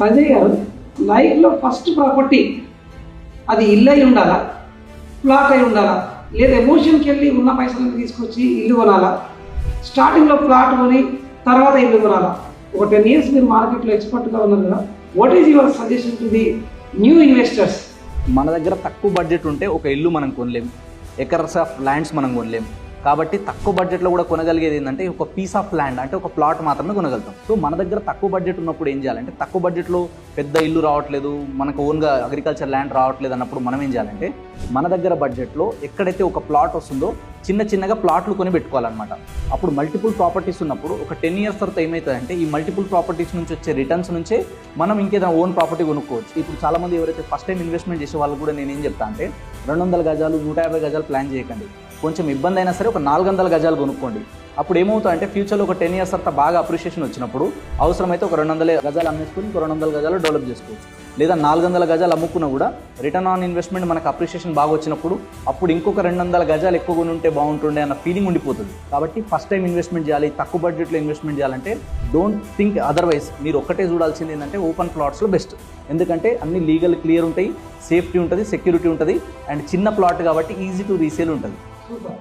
సంజయ్ గారు, లైఫ్లో first property అది ఇల్లు అయి ఉండాలా, ప్లాట్ అయి ఉండాలా, లేదా ఎమోషన్కి వెళ్ళి ఉన్న పైసలను తీసుకొచ్చి ఇల్లు కొనాలా, స్టార్టింగ్లో ప్లాట్ కొని తర్వాత ఇల్లు కొనాలా? ఒక 10 years మీరు మార్కెట్లో ఎక్స్పర్ట్గా ఉన్నారు కదా, what is your suggestion to the new investors? మన దగ్గర తక్కువ బడ్జెట్ ఉంటే ఒక ఇల్లు మనం కొనలేము, ఎకర్స్ ఆఫ్ ల్యాండ్స్ మనం కొనలేము. కాబట్టి తక్కువ బడ్జెట్లో కూడా కొనగలిగేది ఏంటంటే ఒక పీస్ ఆఫ్ ల్యాండ్, అంటే ఒక ప్లాట్ మాత్రమే కొనగలుగుతాం. సో మన దగ్గర తక్కువ బడ్జెట్ ఉన్నప్పుడు ఏం చేయాలంటే, తక్కువ బడ్జెట్లో పెద్ద ఇల్లు రావట్లేదు, మనకు ఓన్గా అగ్రికల్చర్ ల్యాండ్ రావట్లేదు అన్నప్పుడు మనం ఏం చేయాలంటే, మన దగ్గర బడ్జెట్లో ఎక్కడైతే ఒక ప్లాట్ వస్తుందో చిన్న చిన్నగా ప్లాట్లు కొని పెట్టుకోవాలన్నమాట. అప్పుడు మల్టిపుల్ ప్రాపర్టీస్ ఉన్నప్పుడు ఒక 10 years తర్వాత ఏమవుతుందంటే, ఈ మల్టిపుల్ ప్రాపర్టీస్ నుంచి వచ్చే రిటర్న్స్ నుంచే మనం ఇంకేదైనా ఓన్ ప్రాపర్టీ కొనుక్కోవచ్చు. ఇప్పుడు చాలామంది ఎవరైతే ఫస్ట్ టైం ఇన్వెస్ట్మెంట్ చేసే వాళ్ళు కూడా నేను ఏం చెప్తా అంటే, 200 గజాలు 150 గజాలు ప్లాన్ చేయకండి. కొంచెం ఇబ్బంది అయినా సరే ఒక 400 గజాలు కొనుక్కోండి. అప్పుడు ఏమవుతుందంటే, ఫ్యూచర్లో ఒక 10 years తర్వాత బాగా అప్రిషియేషన్ వచ్చినప్పుడు అవసరమైతే ఒక 200 గజాలు అమ్మేసుకుని ఇంకో 200 గజాలు డెవలప్ చేసుకోవచ్చు. లేదా 400 గజాలు అమ్ముకున్నా కూడా రిటర్న్ ఆన్ ఇన్వెస్ట్మెంట్ మనకు అప్రిషియేషన్ బాగా వచ్చినప్పుడు అప్పుడు ఇంకొక 200 గజాలు ఎక్కువ కొని ఉంటే బాగుంటుండే అన్న ఫీలింగ్ ఉండిపోతుంది. కాబట్టి ఫస్ట్ టైం ఇన్వెస్ట్మెంట్ చేయాలి, తక్కువ బడ్జెట్లో ఇన్వెస్ట్మెంట్ చేయాలంటే డోంట్ థింక్ అదర్వైజ్. మీరు ఒక్కటే చూడాల్సింది ఏంటంటే, ఓపెన్ ప్లాట్స్లో బెస్ట్. ఎందుకంటే అన్ని లీగల్ క్లియర్ ఉంటాయి, సేఫ్టీ ఉంటుంది, సెక్యూరిటీ ఉంటుంది, అండ్ చిన్న ప్లాట్ కాబట్టి ఈజీ టు రీసేల్ ఉంటుంది. సూపర్.